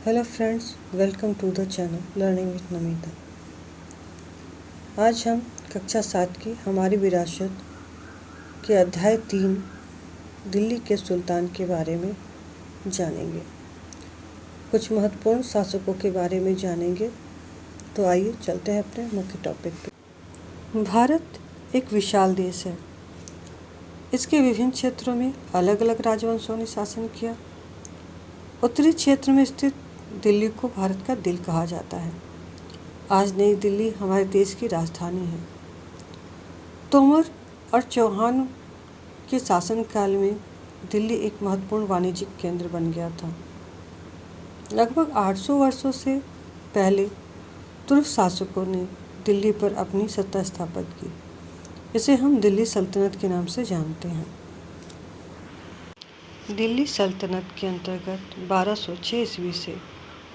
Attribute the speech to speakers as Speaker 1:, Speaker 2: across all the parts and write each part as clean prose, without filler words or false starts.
Speaker 1: Hello friends, welcome to the channel learning with Namita. आज हम कक्षा 7 की हमारी विरासत के अध्याय 3 दिल्ली के सुल्तान के बारे में जानेंगे। कुछ महत्वपूर्ण शासकों के बारे में जानेंगे। तो आइए चलते हैं अपने मुख्य टॉपिक पे। भारत एक विशाल देश है। इसके विभिन्न क्षेत्रों में अलग अलग राजवंशों ने शासन किया। उत्तरी क्षेत्र में स्थित दिल्ली को भारत का दिल कहा जाता है। आज नई दिल्ली हमारे देश की राजधानी है। तोमर और चौहान के शासनकाल में दिल्ली एक महत्वपूर्ण वाणिज्यिक केंद्र बन गया था। लगभग 800 वर्षों से पहले तुर्क शासकों ने दिल्ली पर अपनी सत्ता स्थापित की। इसे हम दिल्ली सल्तनत के नाम से जानते हैं। दिल्ली सल्तनत के अंतर्गत 1206 ईस्वी से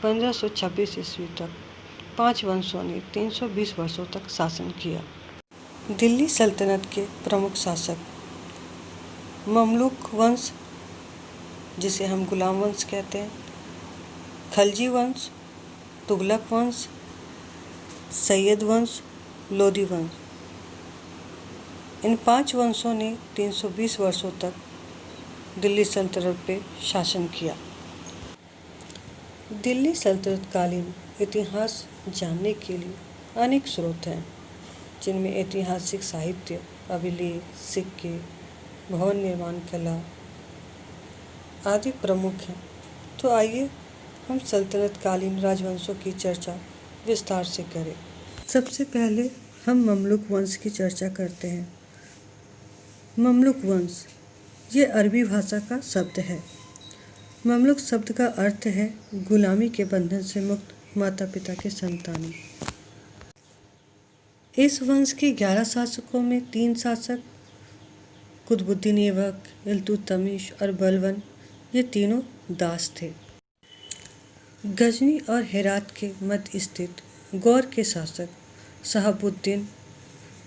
Speaker 1: 1526 ईस्वी तक 5 वंशों ने 320 वर्षों तक शासन किया। दिल्ली सल्तनत के प्रमुख शासक ममलूक वंश, जिसे हम गुलाम वंश कहते हैं, खलजी वंश, तुगलक वंश, सैयद वंश, लोदी वंश। इन 5 वंशों ने 320 वर्षों तक दिल्ली सल्तनत पे शासन किया। दिल्ली सल्तनत कालीन इतिहास जानने के लिए अनेक स्रोत हैं, जिनमें ऐतिहासिक साहित्य, अभिलेख, सिक्के, भवन निर्माण कला आदि प्रमुख हैं। तो आइए हम सल्तनत कालीन राजवंशों की चर्चा विस्तार से करें। सबसे पहले हम ममलूक वंश की चर्चा करते हैं। ममलूक वंश ये अरबी भाषा का शब्द है। ममलूक शब्द का अर्थ है गुलामी के बंधन से मुक्त माता पिता के संतान। इस वंश के 11 शासकों में 3 शासक कुतुबुद्दीन ऐबक, इल्तुतमिश और बलबन, ये तीनों दास थे। गजनी और हेरात के मध्य स्थित गौर के शासक शहाबुद्दीन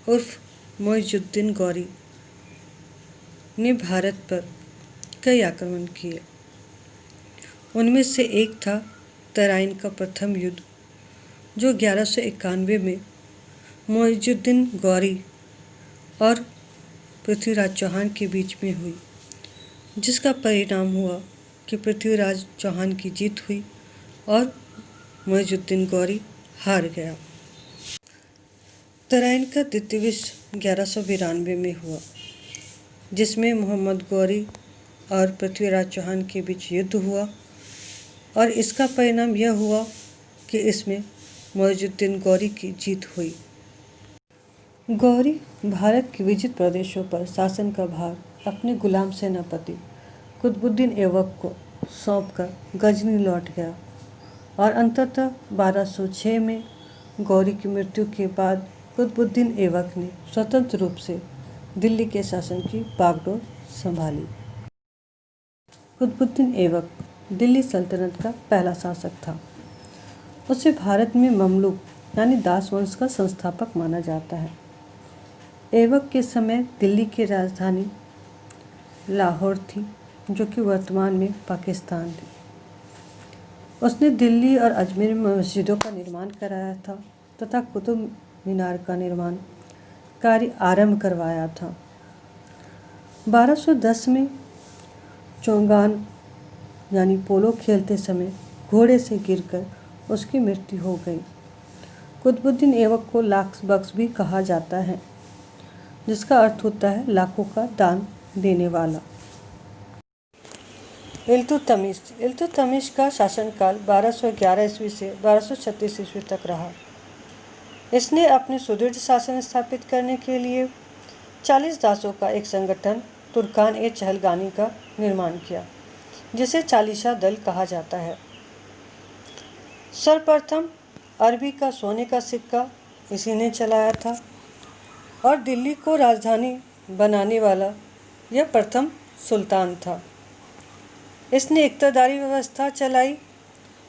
Speaker 1: उर्फ मोइजुद्दीन गौरी ने भारत पर कई आक्रमण किए। उनमें से एक था तराइन का प्रथम युद्ध, जो 1191 में मोइजुद्दीन गौरी और पृथ्वीराज चौहान के बीच में हुई, जिसका परिणाम हुआ कि पृथ्वीराज चौहान की जीत हुई और मोइजुद्दीन गौरी हार गया। तराइन का द्वितीय विश्व 1192 में हुआ, जिसमें मोहम्मद गौरी और पृथ्वीराज चौहान के बीच युद्ध हुआ और इसका परिणाम यह हुआ कि इसमें मोइजुद्दीन गौरी की जीत हुई। गौरी भारत के विजित प्रदेशों पर शासन का भार अपने गुलाम सेनापति कुतुबुद्दीन ऐबक को सौंपकर गजनी लौट गया और अंततः 1206 में गौरी की मृत्यु के बाद कुतुबुद्दीन ऐबक ने स्वतंत्र रूप से दिल्ली के शासन की बागडोर संभाली। कुतुबुद्दीन ऐबक दिल्ली सल्तनत का पहला शासक था। उसे भारत में ममलूक यानी दास वंश का संस्थापक माना जाता है। ऐबक के समय दिल्ली की राजधानी लाहौर थी, जो कि वर्तमान में पाकिस्तान थी। उसने दिल्ली और अजमेर में मस्जिदों का निर्माण कराया था तथा कुतुब मीनार का निर्माण कार्य आरंभ करवाया था। 1210 में चौगान यानी पोलो खेलते समय घोड़े से गिरकर उसकी मृत्यु हो गई। कुतुबुद्दीन ऐबक को लाख बख्श भी कहा जाता है, जिसका अर्थ होता है लाखों का दान देने वाला। इल्तुतमिश का शासनकाल 1211 ईस्वी से 1236 ईस्वी तक रहा। इसने अपने सुदृढ़ शासन स्थापित करने के लिए 40 दासों का एक संगठन तुर्कान-ए-चहलगानी का निर्माण किया, जिसे चालीसा दल कहा जाता है। सर्वप्रथम अरबी का सोने का सिक्का इसी ने चलाया था और दिल्ली को राजधानी बनाने वाला यह प्रथम सुल्तान था। इसने इक्तादारी व्यवस्था चलाई।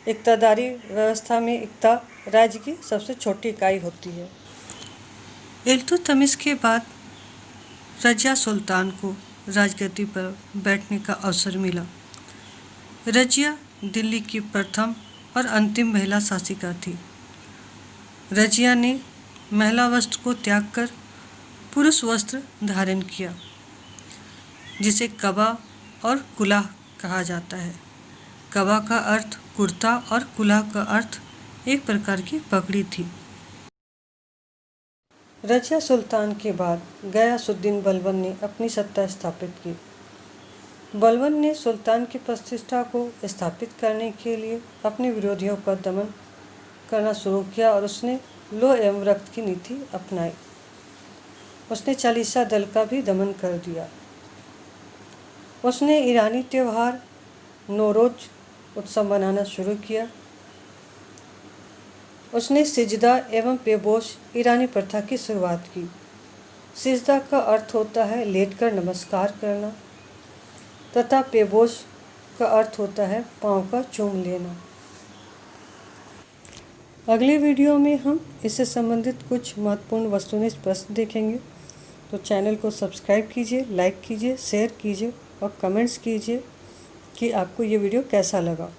Speaker 1: इक्तादारी व्यवस्था में इक्ता राज्य की सबसे छोटी इकाई होती है। इल्तुतमिश के बाद रजिया सुल्तान को राजगद्दी पर बैठने का अवसर मिला। रजिया दिल्ली की प्रथम और अंतिम महिला शासिका थी। रजिया ने महिला वस्त्र को त्याग कर पुरुष वस्त्र धारण किया, जिसे कबा और कुलाह कहा जाता है। कबा का अर्थ कुर्ता और कुलाह का अर्थ एक प्रकार की पगड़ी थी। रजिया सुल्तान के बाद गयासुद्दीन बलबन ने अपनी सत्ता स्थापित की। बलबन ने सुल्तान की प्रतिष्ठा को स्थापित करने के लिए अपने विरोधियों का दमन करना शुरू किया और उसने लौह एवं रक्त की नीति अपनाई। उसने चालीसा दल का भी दमन कर दिया। उसने ईरानी त्यौहार नौरोज उत्सव मनाना शुरू किया। उसने सिजदा एवं पेबोश ईरानी प्रथा की शुरुआत की। सिजदा का अर्थ होता है लेटकर नमस्कार करना तथा पेबोश का अर्थ होता है पाँव का चूम लेना। अगले वीडियो में हम इससे संबंधित कुछ महत्वपूर्ण वस्तुनिष्ठ प्रश्न देखेंगे। तो चैनल को सब्सक्राइब कीजिए, लाइक कीजिए, शेयर कीजिए और कमेंट्स कीजिए कि आपको ये वीडियो कैसा लगा।